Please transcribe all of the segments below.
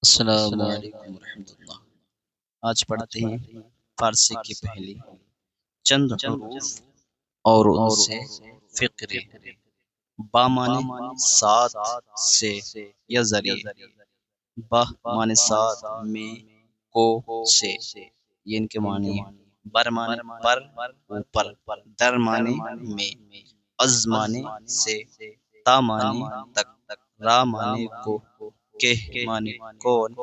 السلام علیکم ورحمۃ اللہ۔ آج پڑھتے ہیں فارسی کی پہلی چند حروف اور ان سے فقرے۔ با معنی ساتھ سے یا ذریعے، بہ معنی ساتھ میں، کو سے، یہ ان کے معنی ہیں۔ بر معنی پر اوپر، در معنی میں، از معنی سے، تا معنی تک، را معنی کو، کہ معنی کون،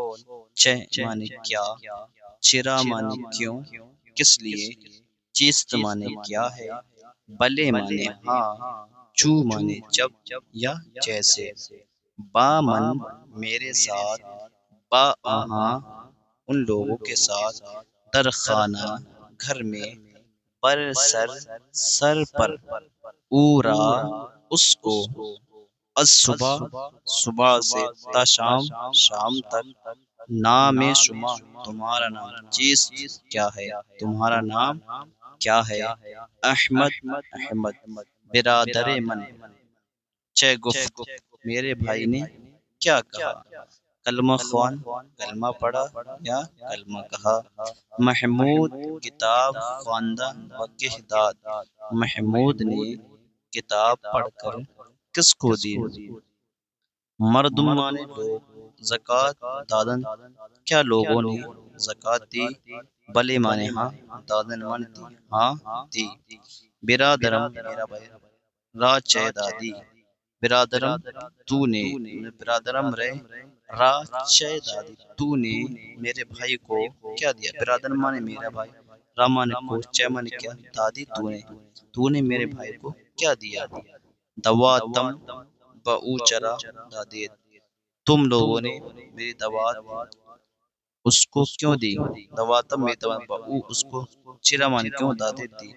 چ معنی کیا، چرا معنی کیوں، کس لیے، چیست معنی کیا ہے، بلے معنی ہاں، چو معنی جب یا جیسے، با من میرے ساتھ، با آہاں ان لوگوں کے ساتھ، در خانہ گھر میں، پر سر سر پر، او را اس کو، از صبح صبح سے، تا شام شام تک، نام شما تمہارا نام، چیز کیا ہے تمہارا نام کیا ہے، احمد احمد، برادر من، چہ گفت میرے بھائی نے کیا کہا، کلمہ خوان کلمہ پڑھا یا کلمہ کہا، محمود کتاب خواندہ و کہہ داد، محمود نے کتاب پڑھ کر کس کو دی، مردم مانے لوگ، زکوٰۃ دادن کیا لوگوں نے زکوٰۃ دی، بلے مانے ہاں، دادن من دی ہاں دی، برادرم میرا بھائی، را چہ دادی، برادرم تو نے، برادرم رے، را چہ دادی تو نے میرے بھائی کو کیا دیا، برادرم مانے میرا بھائی، را مانے کو، چہ مانے کیا، دادی تو نے میرے بھائی کو کیا دیا، دواتم بہو چرا دادی تم لوگوں نے میری دوات اس کو کیوں دی، دواتم میں دوات بہو اس کو، چرا مانے کیوں، دادی دی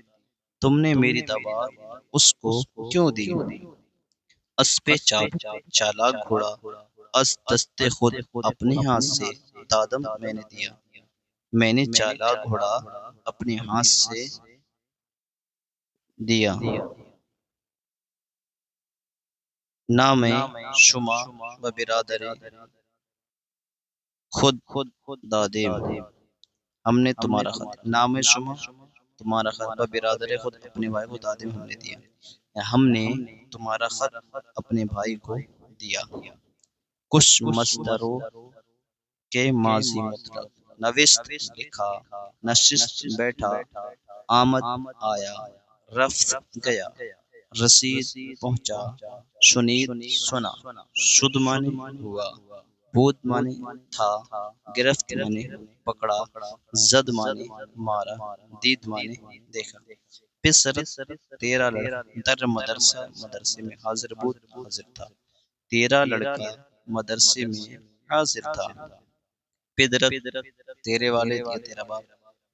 تم نے میری دوات اس کو کیوں دی، اس پہ چالاک گھوڑا، از دستے خود اپنے ہاتھ سے، دادم میں نے دیا، میں نے چالاک گھوڑا اپنے ہاتھ سے دیا، نام شما و برادر خود دادیم، ہم نے تمہارا خط، نام شما تمہارا خط، و برادر خود اپنے بھائی کو، دادیم ہم نے دیا، ہم نے تمہارا خط اپنے بھائی کو دیا، کچھ مصدروں کے ماضی مطلق، نوشت لکھا، نشست بیٹھا، آمد آیا، رفت گیا، رسید پہنچا، شنید سنا، شد معنی ہوا، بود معنی تھا، گرفت معنی پکڑا، زد معنی مارا، دید معنی دیکھا، پسر تیرا لڑکا، در مدرسہ مدرسے میں، حاضر بود حاضر تھا، تیرا لڑکا مدرسے میں حاضر تھا، پدرت تیرے والد یا تیرا باپ،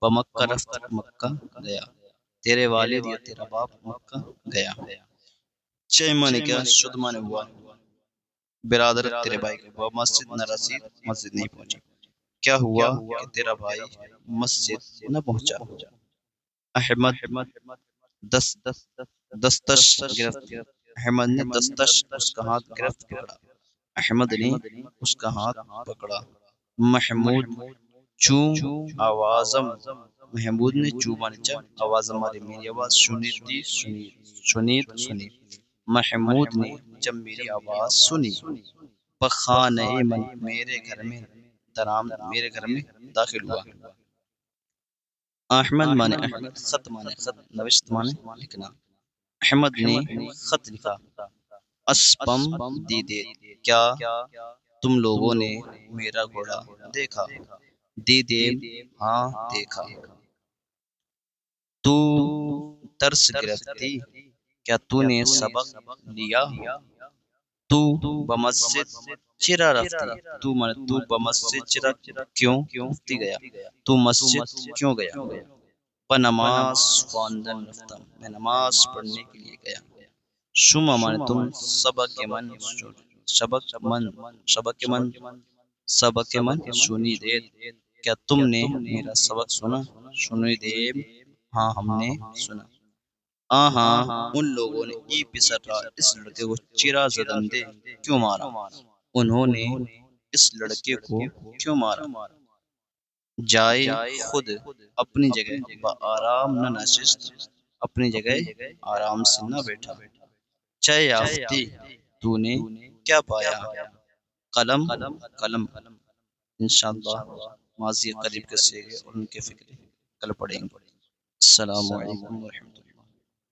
بمکہ رفت مکہ گیا، تیرے والد یا تیرا باپ مکہ گیا، چھ معنی کیا، شد معنی ہوا، برادر تیرے بھائی کا، وہ مسجد نہ رسید مسجد نہیں پہنچی، کیا ہوا کہ تیرا بھائی مسجد نہ پہنچا، احمد دستش گرفت، احمد نے دستش اس کا ہاتھ گرفت پکڑا، احمد نے اس کا ہاتھ پکڑا، محمود چوں آوازم، محمود نے چوں مانے جب، آواز ہماری میری آواز، سنید دی سنید سنی، محمود نے جب میری آواز سنی، بخانہ من میرے گھر میں درام میرے گھر میں داخل ہوا، احمد مانے احمد، خط مانے خط، نوشت مانے لکھنا، احمد نے خط لکھا، اسپم دیدے کیا تم لوگوں نے میرا گھوڑا دیکھا، دیدے ہاں دیکھا، تو درس گرفتی کیا تو نے سبق لیا، تو بمسجد چرا رفتی، تو مانے تو بمسجد چرا کیوں رفتی گیا، تو مسجد کیوں گیا، نماز خواندن رفتم میں نماز پڑھنے کے لیے گیا، شما مانے تم، سبق من سبق من سبق من سبق من سنی دے کیا تم نے میرا سبق سنا، سنی دے ہاں ہم نے سنا، ہاں ان لوگوں نے ای پسر رہا اس لڑکے کو چرا زدن دے کیوں مارا، انہوں نے اس لڑکے کو کیوں مارا؟ جائے خود اپنی جگہ بآرام نہ نشست، اپنی جگہ آرام سے نہ بیٹھا۔ چہ یافتے تو نے کیا پایا؟ قلم قلم۔ انشاءاللہ ماضی قریب کے صیغے اور ان کے فکرے کل پڑھیں گے۔ السلام علیکم ورحمۃ اللہ۔